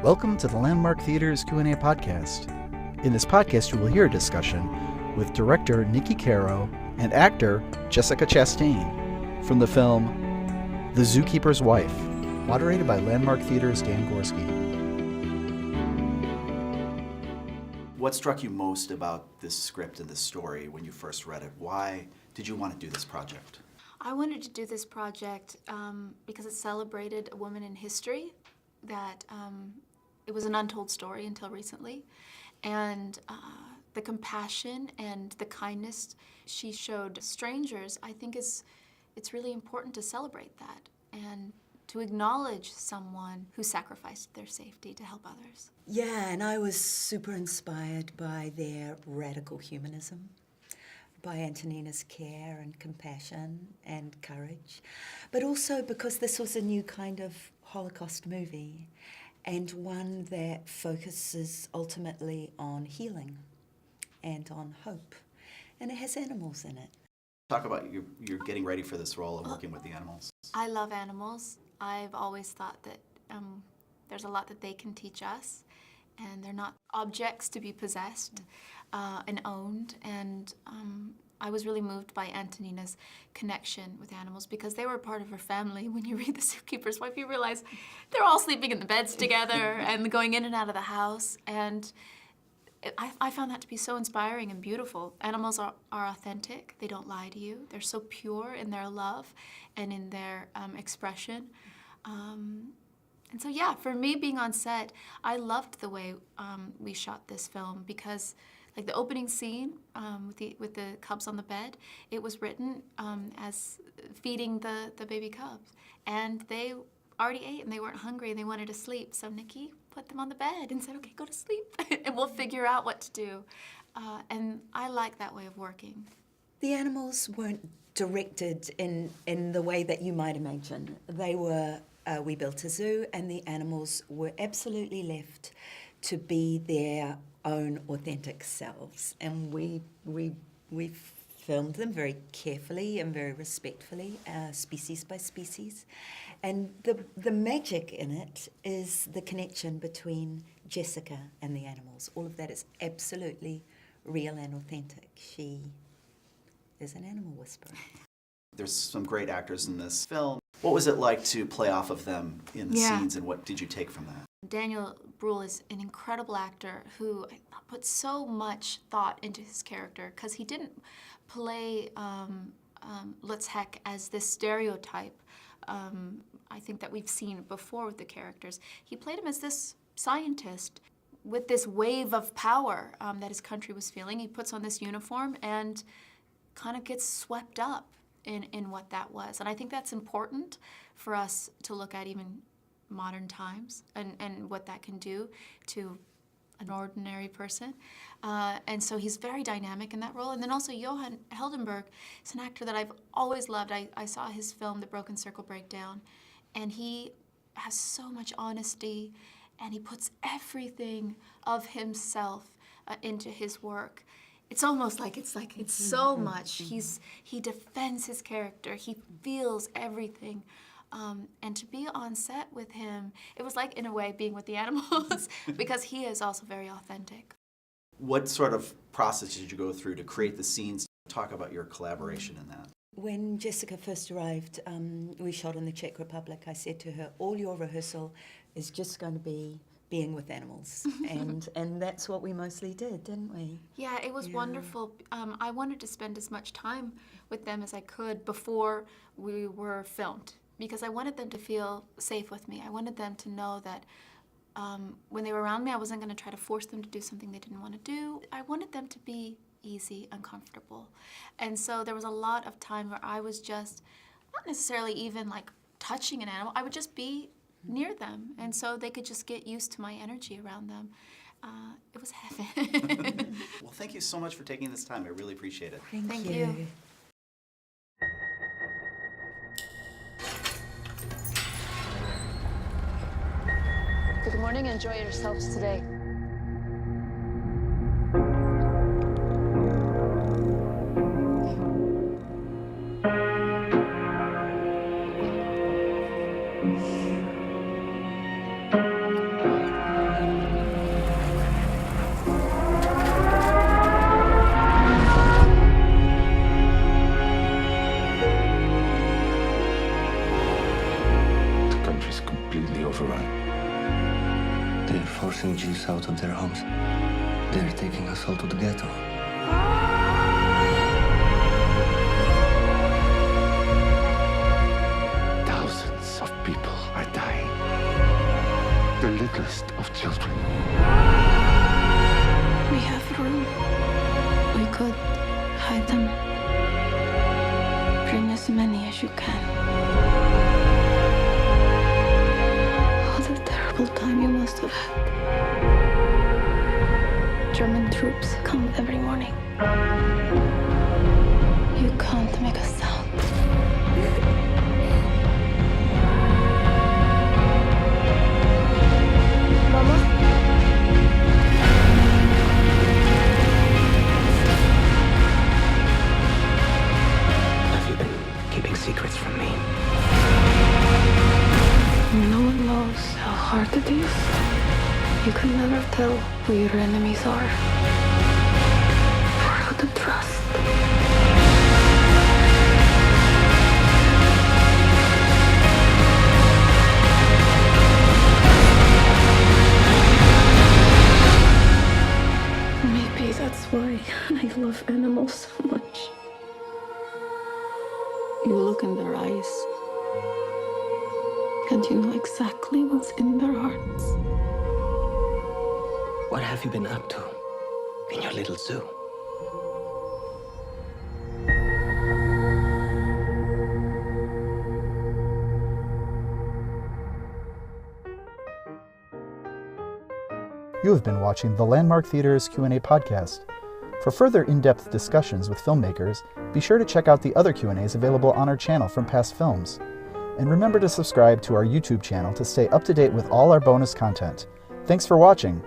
Welcome to the Landmark Theater's Q&A podcast. In this podcast, you will hear a discussion with director Niki Caro and actor Jessica Chastain from the film The Zookeeper's Wife, moderated by Landmark Theater's Dan Gorski. What struck you most about this script and this story when you first read it? Why did you want to do this project? I wanted to do this project because it celebrated a woman in history that it was an untold story until recently. And the compassion and the kindness she showed strangers, I think it's really important to celebrate that and to acknowledge someone who sacrificed their safety to help others. Yeah, and I was super inspired by their radical humanism, by Antonina's care and compassion and courage, but also because this was a new kind of Holocaust movie and one that focuses ultimately on healing and on hope, and it has animals in it. Talk about you're getting ready for this role and working with the animals. I love animals. I've always thought that there's a lot that they can teach us, and they're not objects to be possessed and owned. And I was really moved by Antonina's connection with animals because they were part of her family. When you read The Zookeeper's Wife, you realize they're all sleeping in the beds together and going in and out of the house. And I found that to be so inspiring and beautiful. Animals are authentic. They don't lie to you. They're so pure in their love and in their expression. And so, yeah, for me being on set, I loved the way we shot this film because, like the opening scene with the cubs on the bed, it was written as feeding the baby cubs. And they already ate and they weren't hungry and they wanted to sleep. So Niki put them on the bed and said, okay, go to sleep and we'll figure out what to do. And I like that way of working. The animals weren't directed in the way that you might imagine. They were, we built a zoo and the animals were absolutely left to be their own authentic selves. And we filmed them very carefully and very respectfully, species by species. And the magic in it is the connection between Jessica and the animals. All of that is absolutely real and authentic. She is an animal whisperer. There's some great actors in this film. What was it like to play off of them in the scenes, and what did you take from that? Daniel Bruhl is an incredible actor who put so much thought into his character because he didn't play Lutz Heck as this stereotype I think that we've seen before with the characters. He played him as this scientist with this wave of power that his country was feeling. He puts on this uniform and kind of gets swept up in what that was. And I think that's important for us to look at even modern times and what that can do to an ordinary person. And so he's very dynamic in that role. And then also Johan Heldenberg is an actor that I've always loved. I saw his film, The Broken Circle Breakdown, and he has so much honesty and he puts everything of himself into his work. It's almost like it's so much. He defends his character. He feels everything. And to be on set with him, it was like, in a way, being with the animals because he is also very authentic. What sort of process did you go through to create the scenes? Talk about your collaboration in that. When Jessica first arrived, we shot in the Czech Republic. I said to her, all your rehearsal is just going to be being with animals. and that's what we mostly did, didn't we? Yeah, it was wonderful. I wanted to spend as much time with them as I could before we were filmed, because I wanted them to feel safe with me. I wanted them to know that when they were around me, I wasn't going to try to force them to do something they didn't want to do. I wanted them to be easy and comfortable. And so there was a lot of time where I was just, not necessarily even like touching an animal, I would just be near them. And so they could just get used to my energy around them. It was heaven. Well, thank you so much for taking this time. I really appreciate it. Thank you. Good morning, enjoy yourselves today. They're forcing Jews out of their homes. They're taking us all to the ghetto. Thousands of people are dying. The littlest of children. We have room. We could hide them. Bring as many as you can. What a terrible time you must have had. German troops come every morning. You can't make a sound. Mama? Have you been keeping secrets from me? No one knows how hard it is. You can never tell who your enemies are. Or who to trust. Maybe that's why I love animals so much. You look in their eyes, and you know exactly what's in their hearts. What have you been up to in your little zoo? You have been watching the Landmark Theater's Q&A podcast. For further in-depth discussions with filmmakers, be sure to check out the other Q&As available on our channel from past films. And remember to subscribe to our YouTube channel to stay up to date with all our bonus content. Thanks for watching.